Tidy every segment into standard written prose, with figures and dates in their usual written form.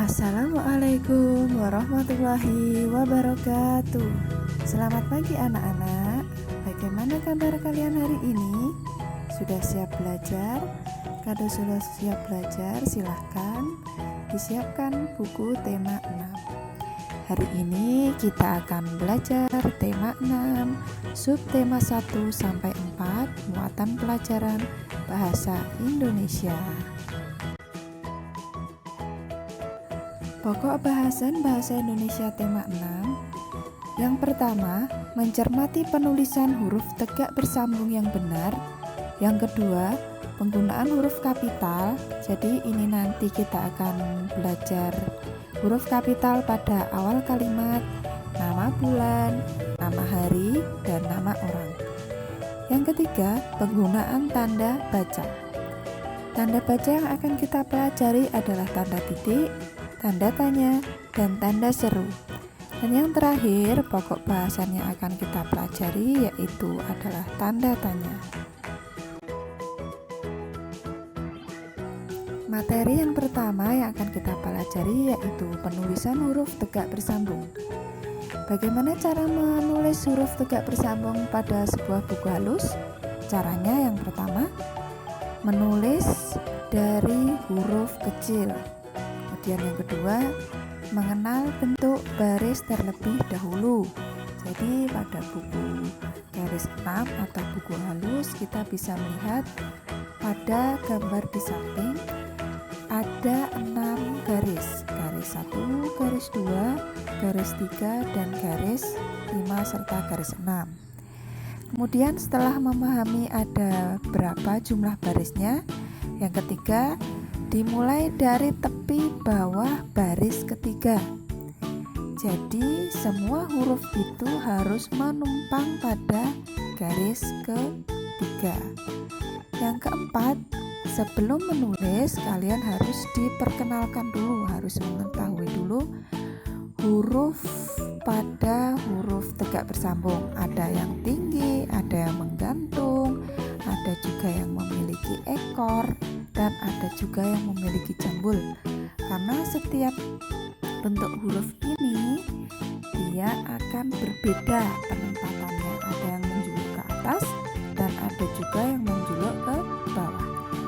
Assalamualaikum warahmatullahi wabarakatuh. Selamat pagi anak-anak. Bagaimana kabar kalian hari ini? Sudah siap belajar? Kalau sudah siap belajar, silahkan disiapkan buku tema 6. Hari ini kita akan belajar tema 6, subtema 1 sampai 4, muatan pelajaran bahasa Indonesia. Pokok bahasan bahasa Indonesia tema 6. Yang pertama, mencermati penulisan huruf tegak bersambung yang benar. Yang kedua, penggunaan huruf kapital. Jadi ini nanti kita akan belajar huruf kapital pada awal kalimat, nama bulan, nama hari, dan nama orang. Yang ketiga, penggunaan tanda baca. Tanda baca yang akan kita pelajari adalah tanda titik, tanda tanya, dan tanda seru. Dan yang terakhir, pokok bahasan yang akan kita pelajari yaitu adalah tanda tanya. Materi yang pertama yang akan kita pelajari yaitu penulisan huruf tegak bersambung. Bagaimana cara menulis huruf tegak bersambung pada sebuah buku halus? Caranya yang pertama, menulis dari huruf kecil. Kemudian yang kedua, mengenal bentuk baris terlebih dahulu. Jadi pada buku garis 6 atau buku halus kita bisa melihat pada gambar di samping ada 6 garis. Garis 1, garis 2, garis 3, dan garis 5 serta garis 6. Kemudian setelah memahami ada berapa jumlah barisnya, yang ketiga, dimulai dari tepi bawah baris ketiga. Jadi semua huruf itu harus menumpang pada garis ketiga. Yang keempat, sebelum menulis kalian harus diperkenalkan dulu, harus mengetahui dulu huruf pada huruf tegak bersambung. Ada yang tinggi, ada yang menggantung, ada juga yang memiliki ekor, dan ada juga yang memiliki jambul. Karena setiap bentuk huruf ini dia akan berbeda penempatannya. Ada yang menjuluk ke atas dan ada juga yang menjuluk ke bawah.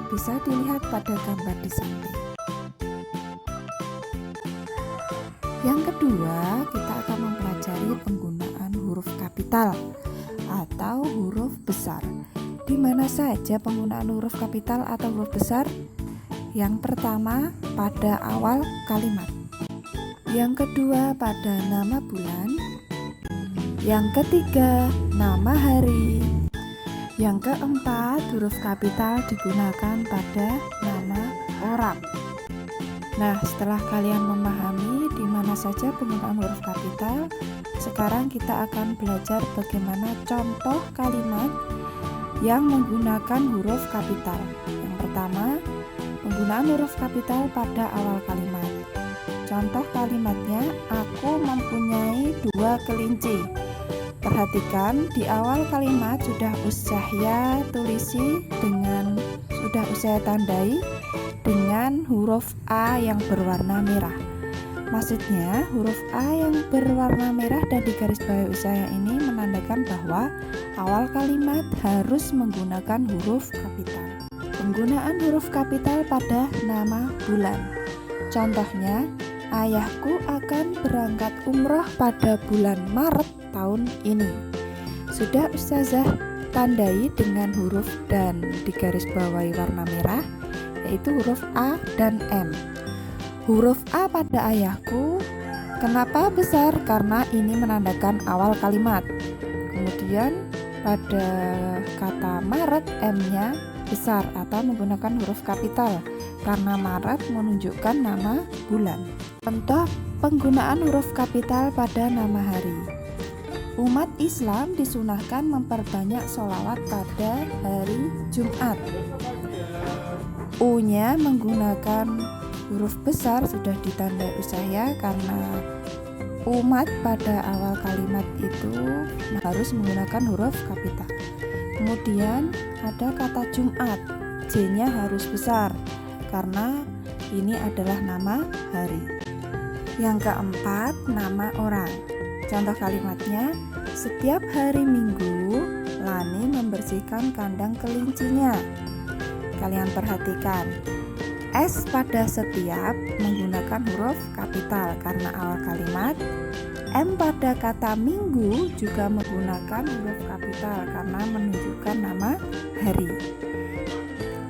Bisa dilihat pada gambar di samping. Yang kedua, kita akan mempelajari penggunaan huruf kapital atau huruf besar. Di mana saja penggunaan huruf kapital atau huruf besar? Yang pertama, pada awal kalimat. Yang kedua, pada nama bulan. Yang ketiga, nama hari. Yang keempat, huruf kapital digunakan pada nama orang. Nah, setelah kalian memahami di mana saja penggunaan huruf kapital, sekarang kita akan belajar bagaimana contoh kalimat yang menggunakan huruf kapital. Yang pertama, penggunaan huruf kapital pada awal kalimat. Contoh kalimatnya, aku mempunyai 2 kelinci. Perhatikan di awal kalimat sudah saya tandai dengan huruf A yang berwarna merah. Maksudnya huruf A yang berwarna merah dan di garis bawah saya ini menandakan bahwa awal kalimat harus menggunakan huruf kapital. Penggunaan huruf kapital pada nama bulan. Contohnya, ayahku akan berangkat umroh pada bulan Maret tahun ini. Sudah Ustazah tandai dengan huruf dan di garis bawahi warna merah, yaitu huruf A dan M. Huruf A pada ayahku, kenapa besar? Karena ini menandakan awal kalimat. Kemudian pada kata Maret, M-nya besar atau menggunakan huruf kapital karena Maret menunjukkan nama bulan. Contoh penggunaan huruf kapital pada nama hari. Umat Islam disunahkan memperbanyak sholawat pada hari Jumat. U-nya menggunakan huruf besar sudah ditandai usahaya karena umat pada awal kalimat itu harus menggunakan huruf kapital. Kemudian ada kata Jumat, J-nya harus besar karena ini adalah nama hari. Yang keempat, nama orang. Contoh kalimatnya, setiap hari Minggu Lani membersihkan kandang kelincinya. Kalian perhatikan, S pada setiap menggunakan huruf kapital karena awal kalimat. M pada kata minggu juga menggunakan huruf kapital karena menunjukkan nama hari.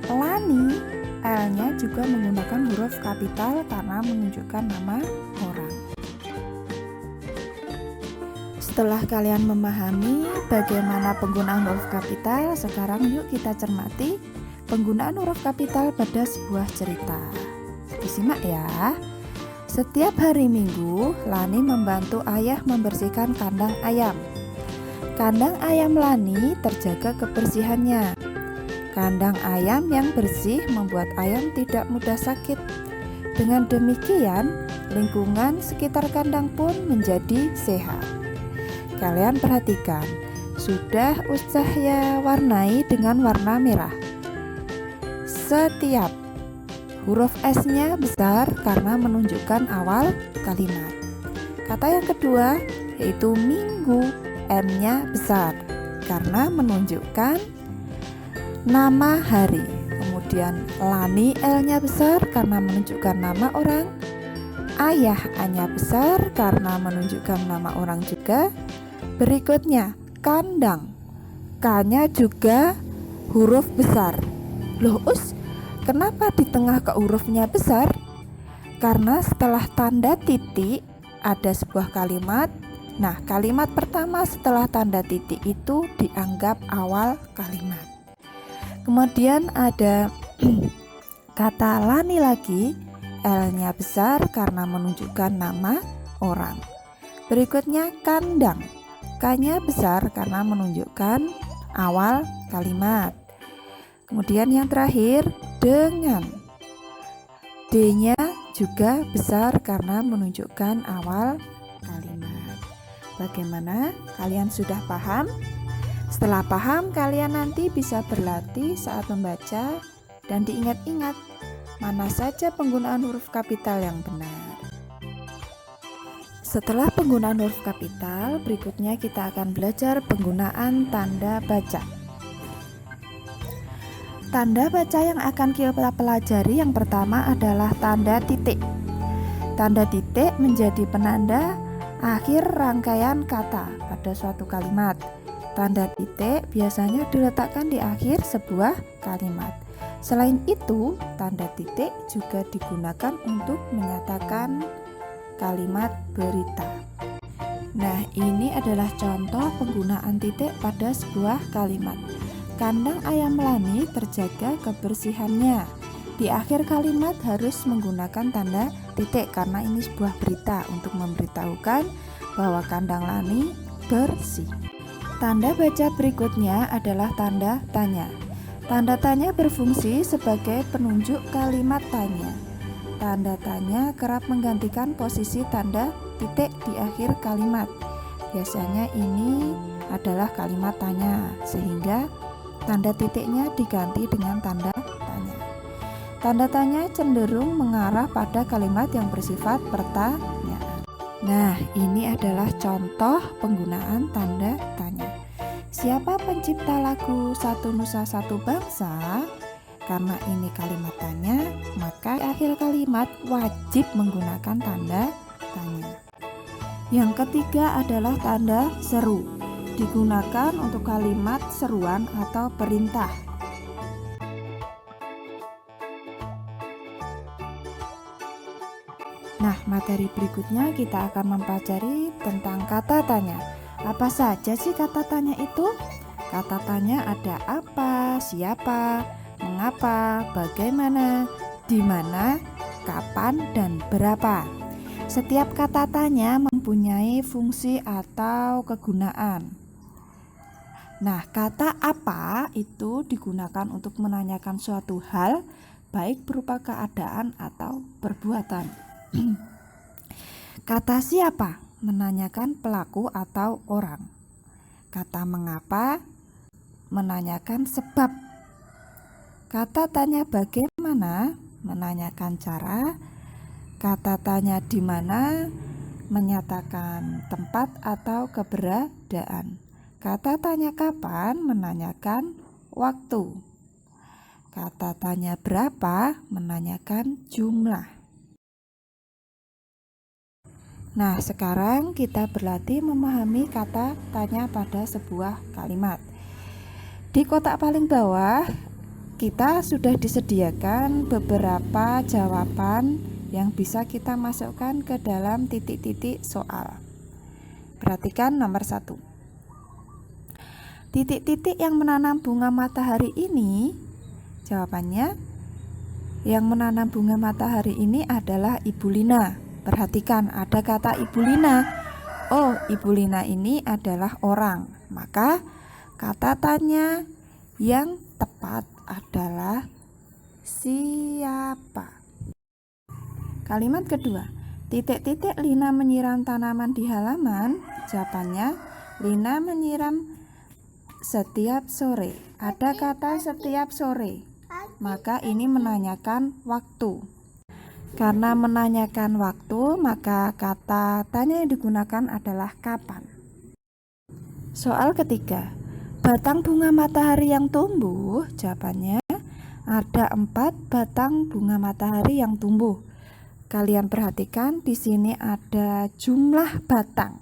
Lani, L-nya juga menggunakan huruf kapital karena menunjukkan nama orang. Setelah kalian memahami bagaimana penggunaan huruf kapital, sekarang yuk kita cermati penggunaan huruf kapital pada sebuah cerita. Disimak ya. Setiap hari Minggu, Lani membantu ayah membersihkan kandang ayam. Kandang ayam Lani terjaga kebersihannya. Kandang ayam yang bersih membuat ayam tidak mudah sakit. Dengan demikian, lingkungan sekitar kandang pun menjadi sehat. Kalian perhatikan, sudah saya warnai dengan warna merah. Setiap huruf S-nya besar karena menunjukkan awal kalimat. Kata yang kedua yaitu minggu, M-nya besar karena menunjukkan nama hari. Kemudian Lani, L-nya besar karena menunjukkan nama orang. Ayah, A-nya besar karena menunjukkan nama orang juga. Berikutnya kandang, K-nya juga huruf besar. Loh kenapa di tengah ke hurufnya besar? Karena setelah tanda titik ada sebuah kalimat. Nah, kalimat pertama setelah tanda titik itu dianggap awal kalimat. Kemudian ada kata Lani lagi, L-nya besar karena menunjukkan nama orang. Berikutnya kandang, K-nya besar karena menunjukkan awal kalimat. Kemudian yang terakhir dengan, D-nya juga besar karena menunjukkan awal kalimat. Bagaimana? Kalian sudah paham? Setelah paham, kalian nanti bisa berlatih saat membaca dan diingat-ingat mana saja penggunaan huruf kapital yang benar. Setelah penggunaan huruf kapital, berikutnya kita akan belajar penggunaan tanda baca. Tanda baca yang akan kita pelajari yang pertama adalah tanda titik. Tanda titik menjadi penanda akhir rangkaian kata pada suatu kalimat. Tanda titik biasanya diletakkan di akhir sebuah kalimat. Selain itu, tanda titik juga digunakan untuk menyatakan kalimat berita. Nah, ini adalah contoh penggunaan titik pada sebuah kalimat. Kandang ayam Lani terjaga kebersihannya. Di akhir kalimat harus menggunakan tanda titik karena ini sebuah berita untuk memberitahukan bahwa kandang Lani bersih. Tanda baca berikutnya adalah tanda tanya. Tanda tanya berfungsi sebagai penunjuk kalimat tanya. Tanda tanya kerap menggantikan posisi tanda titik di akhir kalimat. Biasanya ini adalah kalimat tanya, sehingga tanda titiknya diganti dengan tanda tanya. Tanda tanya cenderung mengarah pada kalimat yang bersifat pertanyaan. Nah, ini adalah contoh penggunaan tanda tanya. Siapa pencipta lagu Satu Nusa Satu Bangsa? Karena ini kalimat tanya, maka akhir kalimat wajib menggunakan tanda tanya. Yang ketiga adalah tanda seru. Digunakan untuk kalimat seruan atau perintah. Nah, materi berikutnya kita akan mempelajari tentang kata tanya. Apa saja sih kata tanya itu? Kata tanya ada apa, siapa, mengapa, bagaimana, di mana, kapan, dan berapa. Setiap kata tanya mempunyai fungsi atau kegunaan. Nah, kata apa itu digunakan untuk menanyakan suatu hal, baik berupa keadaan atau perbuatan. Kata siapa menanyakan pelaku atau orang. Kata mengapa menanyakan sebab. Kata tanya bagaimana menanyakan cara. Kata tanya di mana menyatakan tempat atau keberadaan. Kata tanya kapan menanyakan waktu. Kata tanya berapa menanyakan jumlah. Nah, sekarang kita berlatih memahami kata tanya pada sebuah kalimat. Di kotak paling bawah, kita sudah disediakan beberapa jawaban yang bisa kita masukkan ke dalam titik-titik soal. Perhatikan nomor 1. Titik-titik yang menanam bunga matahari ini, jawabannya, yang menanam bunga matahari ini adalah Ibu Lina. Perhatikan, ada kata Ibu Lina. Oh, Ibu Lina ini adalah orang. Maka kata tanya yang tepat adalah siapa. Kalimat kedua, titik-titik Lina menyiram tanaman di halaman. Jawabannya, Lina menyiram setiap sore. Ada kata setiap sore, maka ini menanyakan waktu. Karena menanyakan waktu, maka kata tanya yang digunakan adalah kapan. Soal ketiga, batang bunga matahari yang tumbuh. Jawabannya, ada 4 batang bunga matahari yang tumbuh. Kalian perhatikan di sini ada jumlah batang.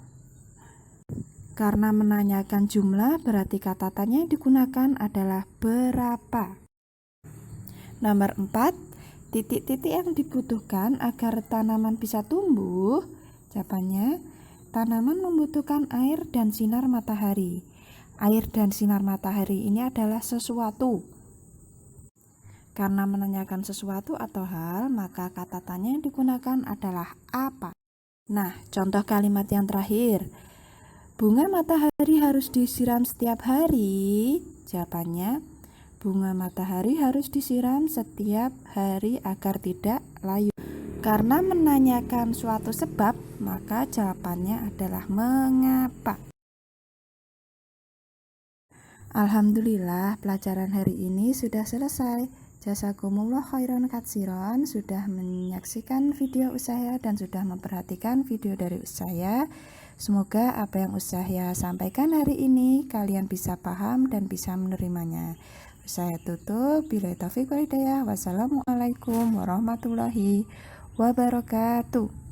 Karena menanyakan jumlah, berarti kata tanya yang digunakan adalah berapa. Nomor 4, titik-titik yang dibutuhkan agar tanaman bisa tumbuh. Jawabannya, tanaman membutuhkan air dan sinar matahari. Air dan sinar matahari ini adalah sesuatu. Karena menanyakan sesuatu atau hal, maka kata tanya yang digunakan adalah apa. Nah, contoh kalimat yang terakhir. Bunga matahari harus disiram setiap hari. Jawabannya, bunga matahari harus disiram setiap hari agar tidak layu. Karena menanyakan suatu sebab, maka jawabannya adalah mengapa. Alhamdulillah, pelajaran hari ini sudah selesai. Jazakumullah khairan katsiran sudah menyaksikan video saya dan sudah memperhatikan video dari saya. Semoga apa yang saya sampaikan hari ini kalian bisa paham dan bisa menerimanya. Saya tutup. Billahi taufiq wal hidayah. Wassalamualaikum warahmatullahi wabarakatuh.